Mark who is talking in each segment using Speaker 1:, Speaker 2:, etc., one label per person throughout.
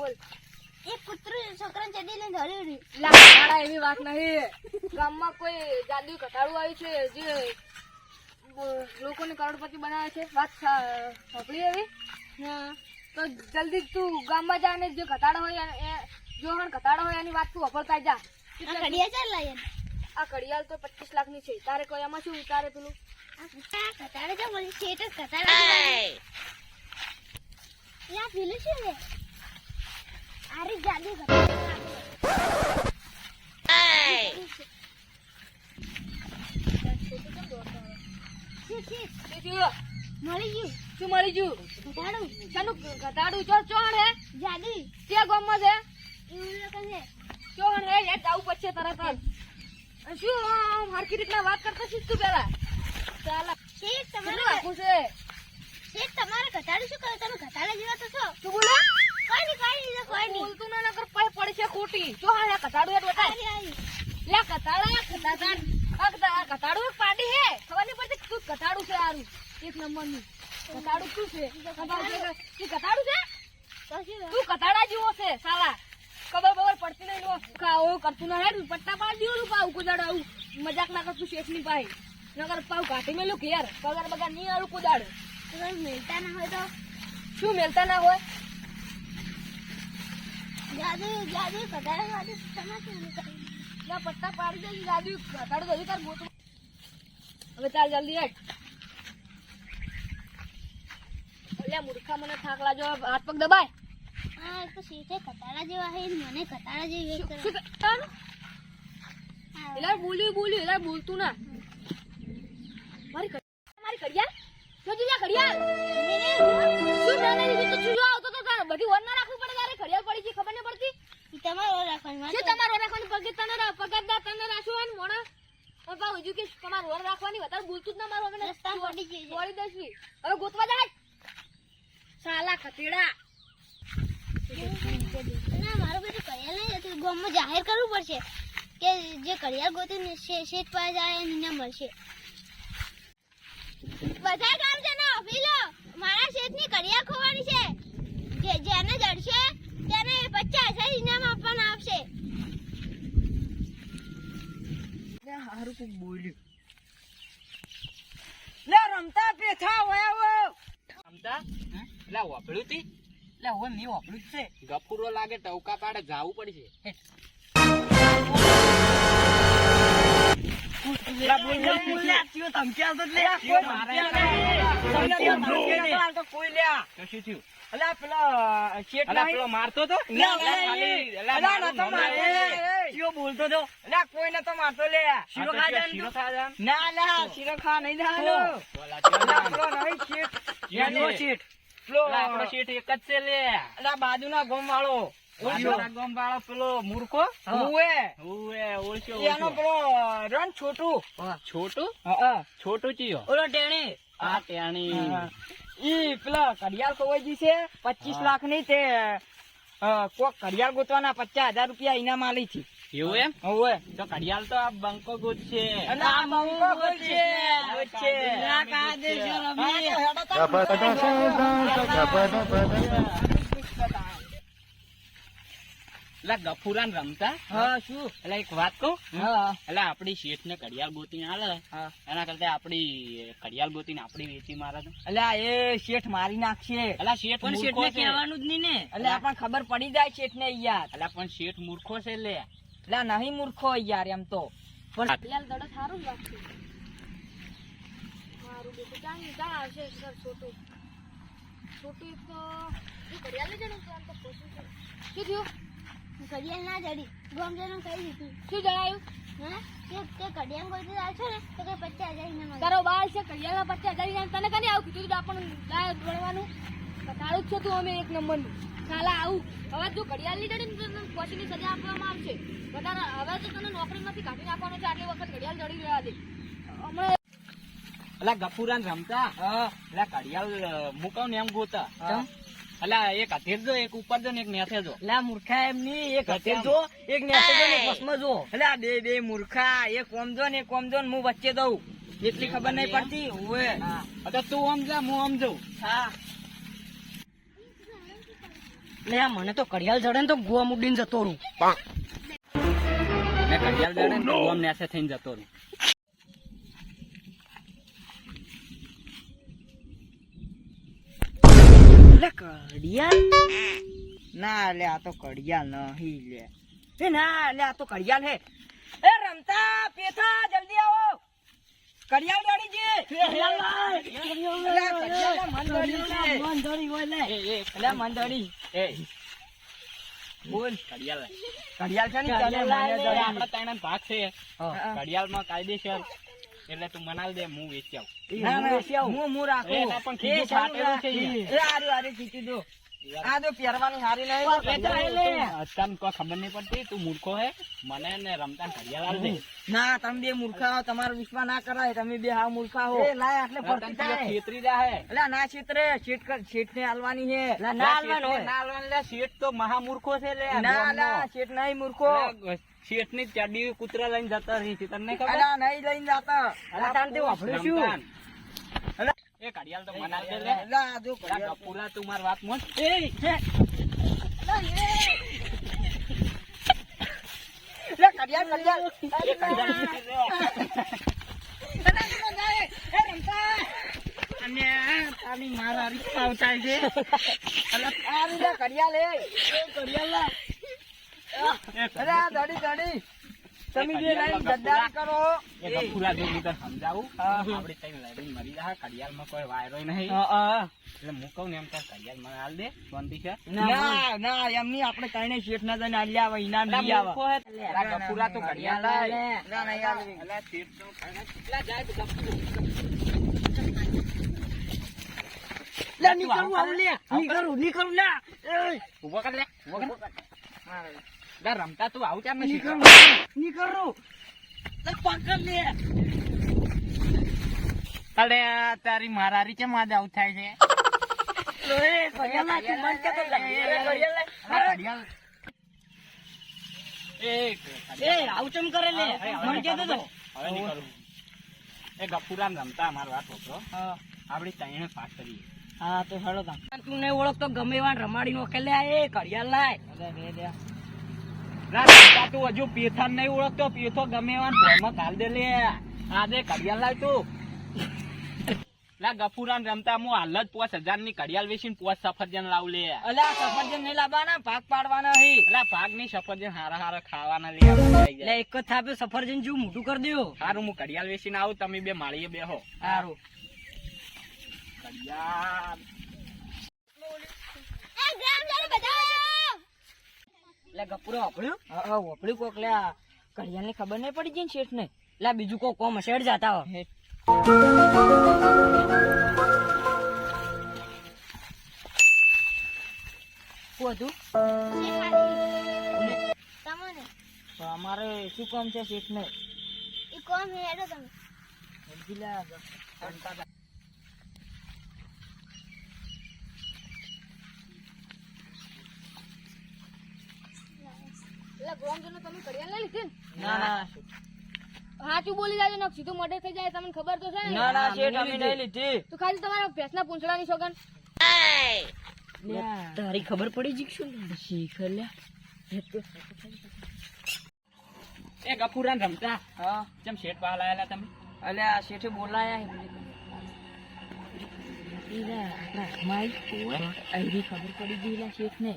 Speaker 1: બોલ.
Speaker 2: એક કૂતરું છોકરાને ચડી લઈને ધર્યું રહ્યું.
Speaker 1: લા કટાડા એવી વાત નહીં. ગામમાં કોઈ જાદુ કટાડું આવ્યું છે જે લોકોને કરોડપતિ બનાવે છે. વાત સાંભળી એવી?
Speaker 2: હા.
Speaker 1: તો જલ્દી તું ગામમાં જા ને જે કટાડો હોય જો હણ કટાડો હોય એની વાત તું વફળતા જા.
Speaker 2: આ ઘડિયા ચાલ લાય.
Speaker 1: આ ઘડિયાળ તો 25 લાખની છે. તારે કોઈ એમાં શું તારે પેલું
Speaker 2: કટાડે જો મને શેઠ જ કટાડે. યા પેલું શું છે? આરી જાદુ કટાડે. મળી ગયું.
Speaker 1: શું મળી ગયું?
Speaker 2: કટાડું.
Speaker 1: શાનું કટાડું? ચોણ હે
Speaker 2: જાદુ.
Speaker 1: ત્યાં ગામમાં છે
Speaker 2: એવું લોકો છે.
Speaker 1: ચોણ હે યાર જવું પડશે તરત જ. શું હરખી રીતના વાત કરતા શીખ તું પેલા. ચાલ
Speaker 2: શેઠ
Speaker 1: કેટલું
Speaker 2: તમારે
Speaker 1: આખું છે?
Speaker 2: શેઠ તમારે કટાડું શું કરો? તમે કટાડા જેવા તો છો.
Speaker 1: તું બોલે
Speaker 2: કોઈ નહીં કોઈ નહીં.
Speaker 1: બોલતું ના નકર પાય પડશે ખોટી. ચોણ હે કટાડું એટલે બતા. લે કટાડા કટાડું એક પાડી હે. ખબર નહીં પડતી તું કટાડું છે હારું એક નંબરનું. કટાડું શું છે? તું કટાડું છે?
Speaker 2: તો શું?
Speaker 1: તું કટાડા જેવો છે સાલા. ખબર પડતી નહીં. ખાઓ કરતું ના હે પટ્ટા પાડી દીધું પાવ કુદાડ આવું મજાક ના કરતું શેઠ ની પાસે નગર પાવ કાઢી મેલું ઘેર પગાર બગાર નહીં આવું કુદાડ.
Speaker 2: તમે મેળતા ના હોય તો
Speaker 1: શું મેલતા ના હોય?
Speaker 2: જાદુ કટાડા જાદુ તમે શું કરી?
Speaker 1: ના પટ્ટા પાડી દે જાદુ કટાડું હજી તાર ગોતું. હવે ચાલ જલ્દી હેઠ. અલ્યા મૂર્ખા મને થાક લાગ્યો. હાથ પગ દબાય.
Speaker 2: હા તો શેઠે કટાડા જેવા હે ને મને કટાડા જેવી વેચ કરે.
Speaker 1: શું કટાડું? એલા બોલ્યું એલા બોલતું ના. મારી ઘડિયાળ જોજો જા ઘડિયાળ. શું ના નહીં તો ચૂજો આવતો તો તારે બધી વર ના રાખવું પડે. તારે ઘડિયાળ પડી છે ખબર નહીં પડતી.
Speaker 2: તમારો રાખવાનું
Speaker 1: શું તમારો રાખવાની પગે તને પગારદાર તને રાખવાનું મોણા પણ પાછું હજુ કે તમારે વર રાખવાની વધારે બોલતું જ ના મારું. હવે
Speaker 2: રસ્તા પડી ગઈ છે.
Speaker 1: બોલી દઈશ હવે ગોતવા જાય સાલા ખતેડા.
Speaker 2: ના મારું બધું કડિયાળ નહીં હતું. ગામમાં જાહેર કરવું પડશે કે જે કડિયાળ ગોતીને શેઠ પાસે જાય એને ઇનામ મળશે. બધા કામ છે ને અફીલો મારા શેઠની કડિયાળ ખોવાની છે. જેને જડશે તેને 50,000 ઇનામ આપવાના આવશે.
Speaker 1: હારું કોક બોલ્યું.
Speaker 3: લે રમતા પેથા હોય
Speaker 4: રમતા એટલે વાપર્યું તી
Speaker 3: લે હવે મેં વાપર્યું જ છે.
Speaker 4: ગફુરો લાગે ટવકા પાડે જાવું પડશે.
Speaker 3: કોઈ લ્યા
Speaker 4: તો શું થયું?
Speaker 3: અલા પેલા શેઠ
Speaker 4: અલા
Speaker 3: નહીં?
Speaker 4: પેલો મારતો તો
Speaker 3: બોલતો તો અલા કોઈ નતો મારતો લે. શીરો ખા જાય
Speaker 4: શીરો ખા જાય
Speaker 3: ના ના શીરો ખા નહીં જવાનો. અલા પેલો નહીં શેઠ એનો શેઠ પેલો
Speaker 4: આપણો શેઠ એક જ છે લે.
Speaker 3: અલા બાજુના ગામ વાળો
Speaker 4: આપણા ગામ વાળો પેલો મૂર્ખો
Speaker 3: હુએ
Speaker 4: ઓળખ્યો
Speaker 3: એનો પેલો રન છોટું
Speaker 4: છોટું
Speaker 3: હા
Speaker 4: છોટું ચિયો
Speaker 3: ઓલો ટેણી
Speaker 4: આ ટેણી
Speaker 3: ઈ પેલા ઘડિયાળ ખોવાઈ છે 25 લાખ ની તે કોક ઘડિયાળ ગોતવાના 50,000 રૂપિયા ઇનામ આલી છે.
Speaker 4: એવું એમ
Speaker 3: હવે
Speaker 4: તો ઘડિયાળ તો આ બંકો ગોત છે.
Speaker 3: અને આ બંકો ગોત છે. ના કાદેશો રમી.
Speaker 4: એટલે ગફુરાન રમતા
Speaker 3: હા શું
Speaker 4: એટલે એક વાત કહું
Speaker 3: હા
Speaker 4: એટલે આપડી શેઠ ને ઘડિયાળ ગોતીને હાલે
Speaker 3: હા
Speaker 4: એના કરતા આપડી ઘડિયાળ ગોતીને આપડી વેચી મારે તો
Speaker 3: અલ્યા એ શેઠ મારી નાખશે.
Speaker 4: એટલે શેઠ મૂર્ખો છે.
Speaker 3: કહેવાનું જ નહીં ને એટલે આપણને ખબર પડી જાય શેઠ ને યાર.
Speaker 4: એટલે પણ શેઠ મૂર્ખો છે લે.
Speaker 3: એટલે નહીં મૂર્ખો યાર એમ તો
Speaker 1: પેલા દડો સારું જ લાગશે. મારું બેટું ક્યાં આવશે સર છોટું એક તો એ ઘડિયાળ લઈ જવાનું આમ તો પોસું છે. શું થયું?
Speaker 2: ઘડિયાળ ના જડી ગામજનો કહી દીધું.
Speaker 1: શું જણાયું?
Speaker 2: હા તે ઘડિયાળ ગોતી આવશે ને તો કઈ 50,000 ઇનામ મળશે.
Speaker 1: તારો બાળ છે ઘડિયાળના 50,000 ઇનામ. તને કને આવું કીધું તું આપણને ગણવાનું કટાળું જ છે તું. અમે એક નંબરનું સાલા આવું. હવે તું ઘડિયાળ ની જડી ને તને પછીની સજા આપવામાં આવશે. વધારે હવે તો તને નોકરીમાંથી કાઢી નાખવાનો છે. આટલી વખત ઘડિયાળ જડી રહ્યા દે હમણાં.
Speaker 4: એટલે ગફુરાન રમતા એટલે ઘડિયાળ મુકાવ ને એમ ગોતા એટલે એક હથેર જો એક ઉપર જો ને એક નેથે જો.
Speaker 3: લા મૂર્ખા એમ ની એક હતે જો એક નેસે જો ને ભસ્મ જો. એટલે આ બે મૂર્ખા એક ઓમ જો ને એક ઓમ જો ને હું વચ્ચે દઉં એટલી ખબર નહીં પડતી. ઓએ
Speaker 4: તો તું આમ જા હું આમ જાઉં.
Speaker 3: હા લે આ મને તો કડિયાલ જડે ને તો ગોવા મુડીને જતો રહું.
Speaker 4: ને ઘડિયાળ જડે ને તો ગોમ નેસે થઈને જતો રહું.
Speaker 3: લે કડિયાલ ના લે આ તો કડિયાલ નહીં લે એ ના લે આ તો કડિયાલ હે. એ રમતા પેથા જલ્દી આવો કડિયાલ ગાડી છે.
Speaker 4: બોલ ઘડિયાળ
Speaker 3: કડિયાલ છે ને
Speaker 4: આપડા ત્રણ ભાગ છે. ઘડિયાળમાં કાયદેસર એટલે તું મનાલ દે હું વેચી આવું.
Speaker 3: હું રાખું
Speaker 4: એ પણ કીધું ફાટેલું છે
Speaker 3: કીધું આ તો પહેરવાની હારી નહીં
Speaker 4: અત્યારે કોઈ ખબર નહીં પડતી તું મૂર્ખો હે મને ને રમતા ઘડિયાળ આલ દે.
Speaker 3: ના તમે બે મૂર્ખા હો તમારો વિશ્વાસ ના કરાય તમે બે હાવ મૂર્ખા હો
Speaker 4: છેતરી જાય
Speaker 3: એટલે ના છેતરે શેઠ ને હાલવાની છે
Speaker 4: ના હાલવાનું લે. શેઠ તો મહામૂર્ખો છે લે.
Speaker 3: ના શેઠ નહીં મૂર્ખો
Speaker 4: શેઠ ની ચાડી કૂતરા લઈને જતા રહી છે તને ખબર
Speaker 3: અલા નહીં લઈને જાતા
Speaker 4: રમતાન. એ ઘડિયાળ તો મનાલ દે લે.
Speaker 3: અલા જો
Speaker 4: લા ગફુરા તું માર વાત મોન.
Speaker 3: તમે જે લઈને ગદ્દારી કરો
Speaker 4: એ ગફુરા જો હું તને સમજાવું આપડે તઈ લડીને મરી જાય. ઘડિયાળમાં કોઈ વાયરો નહીં એટલે હું કહું ને એમ કર ઘડિયાળ મને હાલ દે શાંતિ છે.
Speaker 3: ના એમની આપણે કઈને શેઠ ના જઈને આલી આવે ઇનામ નહીં આવે.
Speaker 4: મૂર્ખો હે. લા ગફુરા તો ઘડિયાળ લાય.
Speaker 3: ના નહીં આવે.
Speaker 4: અલા શેઠ તો લા જાય તો ગફુરો.
Speaker 3: લે નીકળું આવ લે નીકળું ના
Speaker 4: ઉભો કર લે ઉભો કર. લા રમતા તું આવું ચાર નથી.
Speaker 3: નીકળું પકડ લે.
Speaker 4: અરે તારી મારારી કેમ આજ આવું થાય છે.
Speaker 3: આવું ચમ કરે લે મને કેતો તો
Speaker 4: હવે નહીં કરું. એ ગફુરા રમતા અમાર વાત છોકરો આપડી તાઈને પાસ કરીએ.
Speaker 3: હા તો હેડો તું નહીં ઓળખતો ગમે એવા રમાડી નો ખેલે એ ઘડિયાળ લાય.
Speaker 4: ના રમતા તું હજુ પેથા નહીં ઓળખતો. પેથો ગમે એવા ભોયમાં ઘાલ દે લે. આ દે ઘડિયાળ લાવ તું. લા ગફુરા રમતા હું હાલ જ 5000 ની ઘડિયાળ વેચીને 5 સફરજન લાવ લે.
Speaker 3: અલા સફરજન નહીં લાવવાના ભાગ પાડવાના હે.
Speaker 4: અલા ભાગ ની સફરજન હારા હારા ખાવાના લે.
Speaker 3: એટલે એક જ થાપે સફરજન જેવું મોટું કરી દો.
Speaker 4: સારું હું ઘડિયાળ વેચીને આવું તમે બે માળીએ બેહો.
Speaker 3: સારું
Speaker 4: ઘડિયાળ
Speaker 2: એ ગ્રામ જરા બતાવો.
Speaker 3: એટલે ગપુરો વાપર્યું હા વાપર્યું કોક લે કડિયાળ ની ખબર નહીં પડી ગઈ ને શેઠ ને. એટલે બીજું કોઈ કોમ શેડ જતા હો. શું હતું
Speaker 2: તમને
Speaker 3: અમારે શું કામ છે શેઠ ને
Speaker 2: એ કોમ હે હેડો તમે.
Speaker 1: એટલે ગોમજનો તમે કડિયાળ લઈ લીધી ને?
Speaker 3: ના
Speaker 1: સાચું બોલી જાય ને સીધું મોઢે થઈ જાય તમને ખબર તો છે ને?
Speaker 3: ના શેઠ અમે નહીં લીધી.
Speaker 1: તો ખાલી તમારા ભેંસના પૂંછડાની સોગન.
Speaker 3: તારી ખબર પડી જી શું શીખ લે.
Speaker 4: એ ગફુરા રમતા
Speaker 3: હા
Speaker 4: કેમ શેઠ પાલ આયેલા તમે.
Speaker 3: અલ્યા શેઠે બોલાયા ખબર પડી ગઈ શેઠ ને.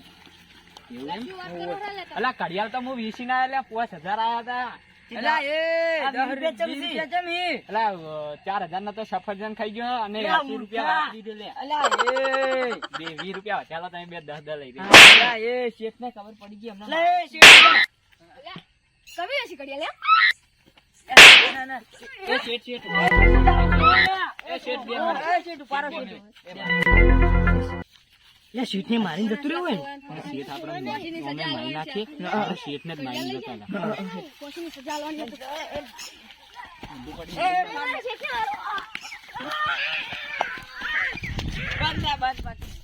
Speaker 4: એવું એમ?
Speaker 1: શું વાત કરો છો લે તમે?
Speaker 4: અલા ઘડિયાળ તો હું વેચીને આયેલા 5000 આયા હતા.
Speaker 3: અલા એ
Speaker 4: આ
Speaker 3: 10
Speaker 4: રૂપિયા
Speaker 3: રૂપિયા ચમ ઈ?
Speaker 4: અલા 4000 ના તો સફરજન ખાઈ ગયો અને 80 રૂપિયા વાપરી દીધે લે.
Speaker 3: અલા એ
Speaker 4: બે 20 રૂપિયા ચાલો તમે બે 10 લઈ દે.
Speaker 3: અલા એ શેઠ ને ખબર પડી ગઈ હમણાં.
Speaker 1: અલ્યા, તમે વેચી કડિયાળ એમ?
Speaker 3: ના ના
Speaker 4: એ શેઠ એ શેઠ બે
Speaker 3: એ શેઠ ઉપાડો શેઠ. લે શેઠ ને મારીને જતું રહ્યું હોય ને.
Speaker 4: શેઠ આપણે મારી નાખીએ શેઠ ને જ મારી જતા હતા.
Speaker 1: કોશીની સજા આલવાની હતી.
Speaker 3: બંધ